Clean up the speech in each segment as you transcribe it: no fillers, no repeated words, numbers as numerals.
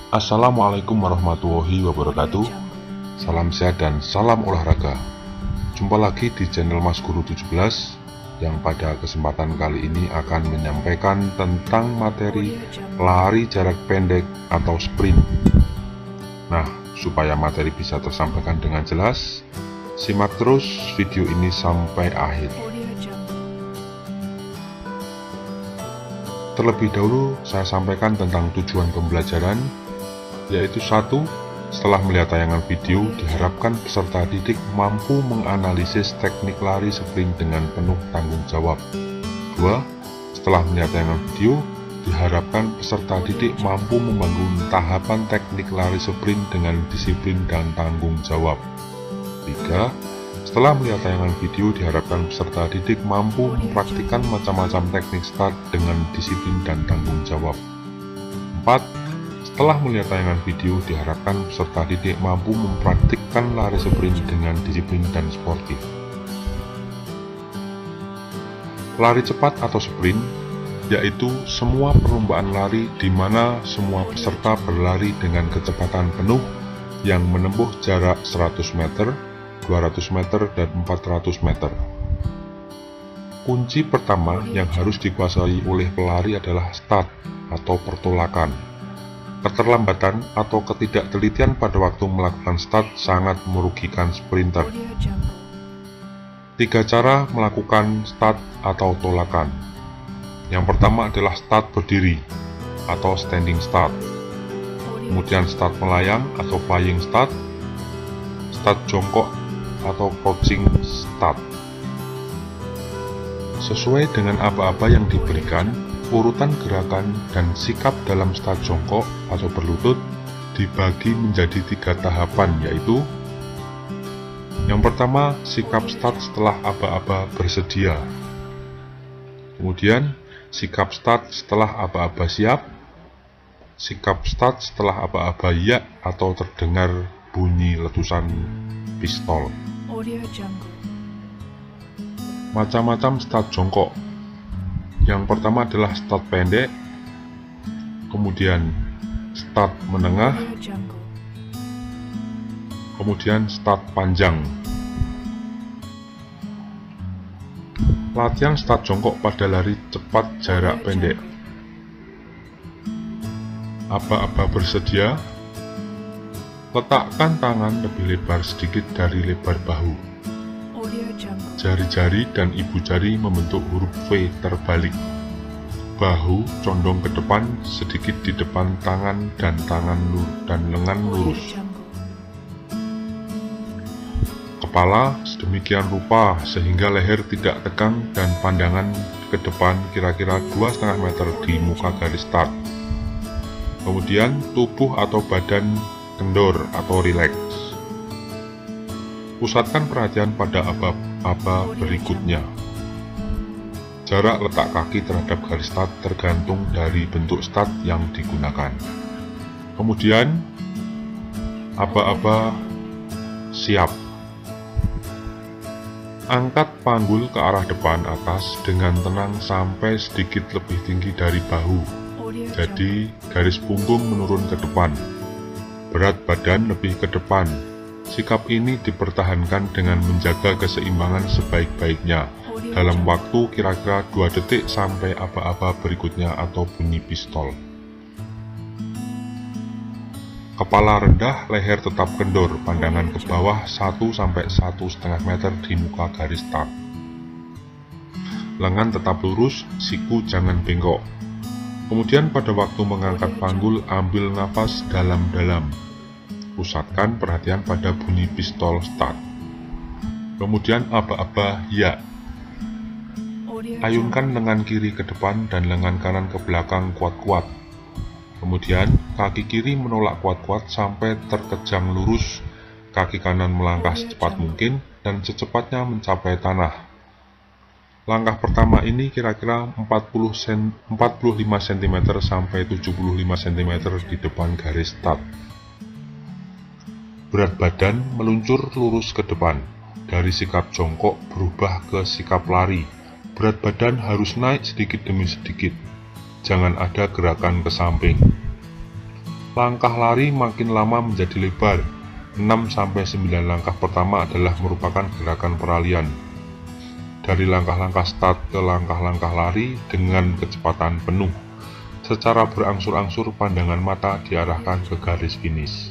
Assalamualaikum warahmatullahi wabarakatuh. Salam sehat dan salam olahraga. Jumpa lagi di channel Mas Guru 17 yang pada kesempatan kali ini akan menyampaikan tentang materi lari jarak pendek atau sprint. Nah, supaya materi bisa tersampaikan dengan jelas, simak terus video ini sampai akhir. Terlebih dahulu saya sampaikan tentang tujuan pembelajaran, yaitu 1. Setelah melihat tayangan video, diharapkan peserta didik mampu menganalisis teknik lari sprint dengan penuh tanggung jawab. 2. Setelah melihat tayangan video, diharapkan peserta didik mampu membangun tahapan teknik lari sprint dengan disiplin dan tanggung jawab. 3. Setelah melihat tayangan video, diharapkan peserta didik mampu mempraktikkan macam-macam teknik start dengan disiplin dan tanggung jawab. 4. Setelah melihat tayangan video, diharapkan peserta didik mampu mempraktikkan lari sprint dengan disiplin dan sportif. Lari cepat atau sprint, yaitu semua perlombaan lari di mana semua peserta berlari dengan kecepatan penuh yang menempuh jarak 100 meter, 200 meter, dan 400 meter. Kunci pertama yang harus dikuasai oleh pelari adalah start atau pertolakan. Keterlambatan atau ketidaktelitian pada waktu melakukan start sangat merugikan sprinter. 3 cara melakukan start atau tolakan. Yang pertama adalah start berdiri atau standing start. Kemudian start melayang atau flying start, start jongkok atau crouching start. Sesuai dengan aba-aba yang diberikan, urutan gerakan dan sikap dalam start jongkok atau berlutut dibagi menjadi 3 tahapan, yaitu yang pertama, sikap start setelah aba-aba bersedia. Kemudian, sikap start setelah aba-aba siap. Sikap start setelah aba-aba ya atau terdengar bunyi letusan pistol. Macam-macam start jongkok. Yang pertama adalah start pendek, kemudian start menengah, kemudian start panjang. Latihan start jongkok pada lari cepat jarak pendek. Aba-aba bersedia. Letakkan tangan lebih lebar sedikit dari lebar bahu. Jari-jari dan ibu jari membentuk huruf V terbalik. Bahu condong ke depan sedikit di depan tangan dan lengan lurus. Kepala sedemikian rupa sehingga leher tidak tegang dan pandangan ke depan kira-kira 2,5 meter di muka garis start. Kemudian tubuh atau badan kendor atau rileks. Pusatkan perhatian pada aba-aba berikutnya. Jarak letak kaki terhadap garis start tergantung dari bentuk start yang digunakan. Kemudian, aba-aba siap. Angkat panggul ke arah depan atas dengan tenang sampai sedikit lebih tinggi dari bahu. Jadi, garis punggung menurun ke depan. Berat badan lebih ke depan. Sikap ini dipertahankan dengan menjaga keseimbangan sebaik-baiknya dalam waktu kira-kira 2 detik sampai aba-aba berikutnya atau bunyi pistol. Kepala rendah, leher tetap kendor, pandangan ke bawah 1-1,5 meter di muka garis start. Lengan tetap lurus, siku jangan bengkok. Kemudian pada waktu mengangkat panggul, ambil nafas dalam-dalam. Pusatkan perhatian pada bunyi pistol start. Kemudian aba-aba ya. Ayunkan lengan kiri ke depan dan lengan kanan ke belakang kuat-kuat. Kemudian kaki kiri menolak kuat-kuat sampai terkejang lurus. Kaki kanan melangkah secepat mungkin dan secepatnya mencapai tanah. Langkah pertama ini kira-kira 45 cm sampai 75 cm di depan garis start. Berat badan meluncur lurus ke depan. Dari sikap jongkok berubah ke sikap lari. Berat badan harus naik sedikit demi sedikit. Jangan ada gerakan ke samping. Langkah lari makin lama menjadi lebar. 6-9 langkah pertama adalah merupakan gerakan peralihan dari langkah-langkah start ke langkah-langkah lari dengan kecepatan penuh. Secara berangsur-angsur pandangan mata diarahkan ke garis finish.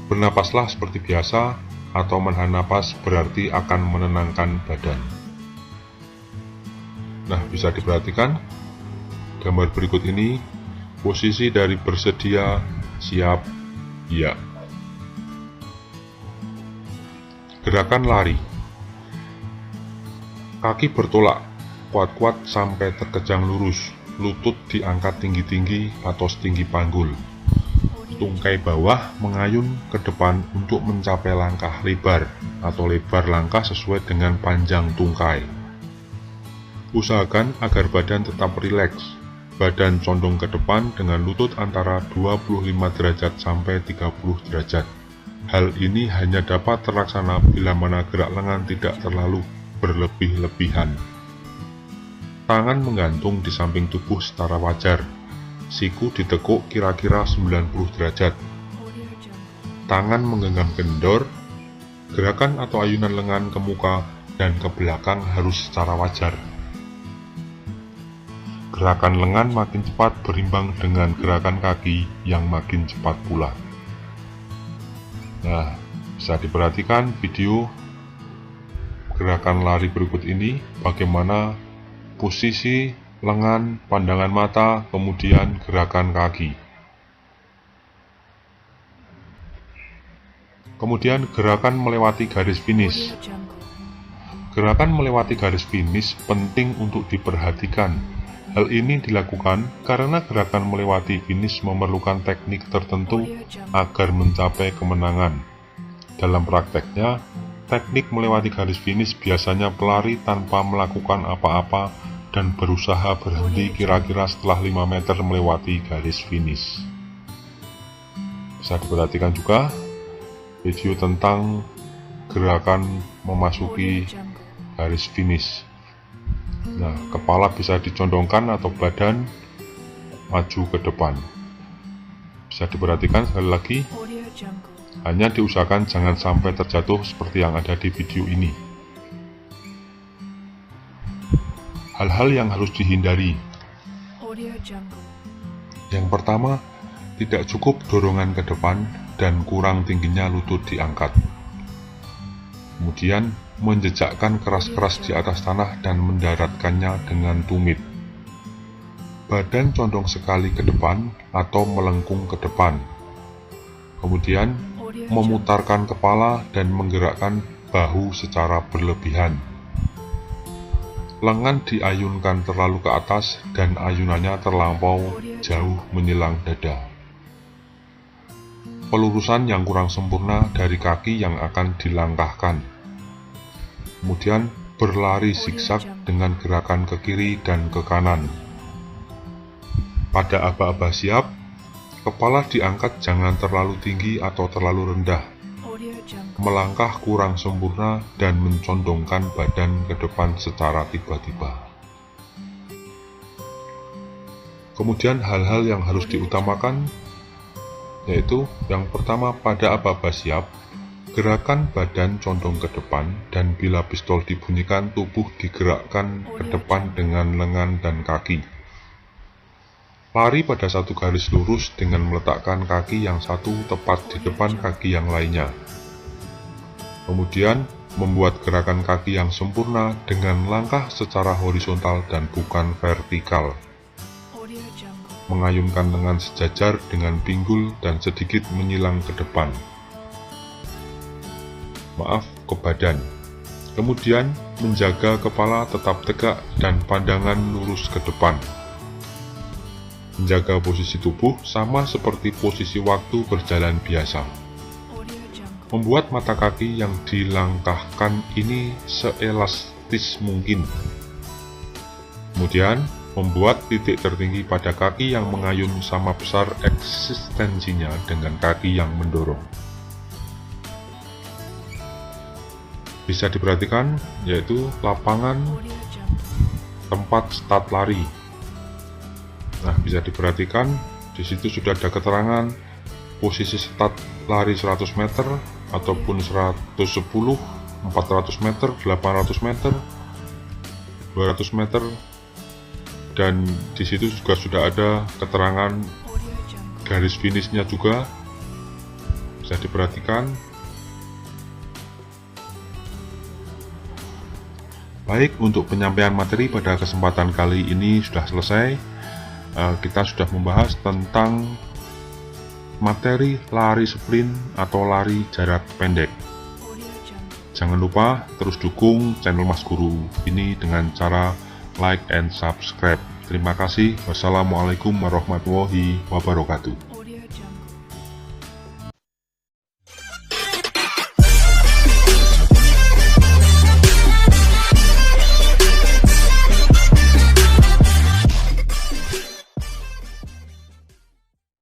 Bernapaslah seperti biasa, atau menahan napas berarti akan menenangkan badan. Nah, bisa diperhatikan gambar berikut ini, posisi dari bersedia, siap, ya. Gerakan lari. Kaki bertolak kuat-kuat sampai terkejang lurus, lutut diangkat tinggi-tinggi atau setinggi panggul. Tungkai bawah mengayun ke depan untuk mencapai langkah lebar atau lebar langkah sesuai dengan panjang tungkai. Usahakan agar badan tetap rileks. Badan condong ke depan dengan lutut antara 25 derajat sampai 30 derajat. Hal ini hanya dapat terlaksana bila mana gerak lengan tidak terlalu berlebih-lebihan. Tangan menggantung di samping tubuh secara wajar. Siku ditekuk kira-kira 90 derajat. Tangan menggenggam kendor. Gerakan atau ayunan lengan ke muka dan ke belakang harus secara wajar. Gerakan lengan makin cepat berimbang dengan gerakan kaki yang makin cepat pula. Nah, bisa diperhatikan video gerakan lari berikut ini, bagaimana posisi lengan, pandangan mata, kemudian gerakan kaki. Kemudian gerakan melewati garis finish. Gerakan melewati garis finish penting untuk diperhatikan. Hal ini dilakukan karena gerakan melewati finish memerlukan teknik tertentu agar mencapai kemenangan. Dalam prakteknya, teknik melewati garis finish biasanya pelari tanpa melakukan apa-apa dan berusaha berhenti kira-kira setelah 5 meter melewati garis finish. Bisa diperhatikan juga video tentang gerakan memasuki garis finish. Nah, kepala bisa dicondongkan atau badan maju ke depan. Bisa diperhatikan sekali lagi, hanya diusahakan jangan sampai terjatuh seperti yang ada di video ini. Hal-hal yang harus dihindari. Yang pertama, tidak cukup dorongan ke depan dan kurang tingginya lutut diangkat. Kemudian, menjejakkan keras-keras di atas tanah dan mendaratkannya dengan tumit. Badan condong sekali ke depan atau melengkung ke depan. Kemudian, memutarkan kepala dan menggerakkan bahu secara berlebihan. Lengan diayunkan terlalu ke atas dan ayunannya terlampau jauh menjelang dada. Pelurusan yang kurang sempurna dari kaki yang akan dilangkahkan. Kemudian berlari zigzag dengan gerakan ke kiri dan ke kanan. Pada aba-aba siap, kepala diangkat jangan terlalu tinggi atau terlalu rendah. Melangkah kurang sempurna dan mencondongkan badan ke depan secara tiba-tiba. Kemudian hal-hal yang harus diutamakan yaitu yang pertama, pada aba-aba siap, gerakan badan condong ke depan dan bila pistol dibunyikan tubuh digerakkan ke depan dengan lengan dan kaki. Lari pada satu garis lurus dengan meletakkan kaki yang satu tepat di depan kaki yang lainnya. Kemudian, membuat gerakan kaki yang sempurna dengan langkah secara horizontal dan bukan vertikal. Mengayunkan lengan sejajar dengan pinggul dan sedikit menyilang ke depan. Ke badan. Kemudian, menjaga kepala tetap tegak dan pandangan lurus ke depan. Menjaga posisi tubuh sama seperti posisi waktu berjalan biasa. Membuat mata kaki yang dilangkahkan ini seelastis mungkin. Kemudian, membuat titik tertinggi pada kaki yang mengayun sama besar eksistensinya dengan kaki yang mendorong. Bisa diperhatikan, yaitu lapangan tempat start lari. Nah, bisa diperhatikan Di situ sudah ada keterangan posisi start lari 100 meter ataupun 110, 400 meter, 800 meter, 200 meter, dan di situ juga sudah ada keterangan garis finishnya juga, bisa diperhatikan. Baik, untuk penyampaian materi pada kesempatan kali ini sudah selesai. Kita sudah membahas tentang materi lari sprint atau lari jarak pendek. Jangan lupa terus dukung channel Mas Guru ini dengan cara like and subscribe. Terima kasih. Wassalamualaikum warahmatullahi wabarakatuh.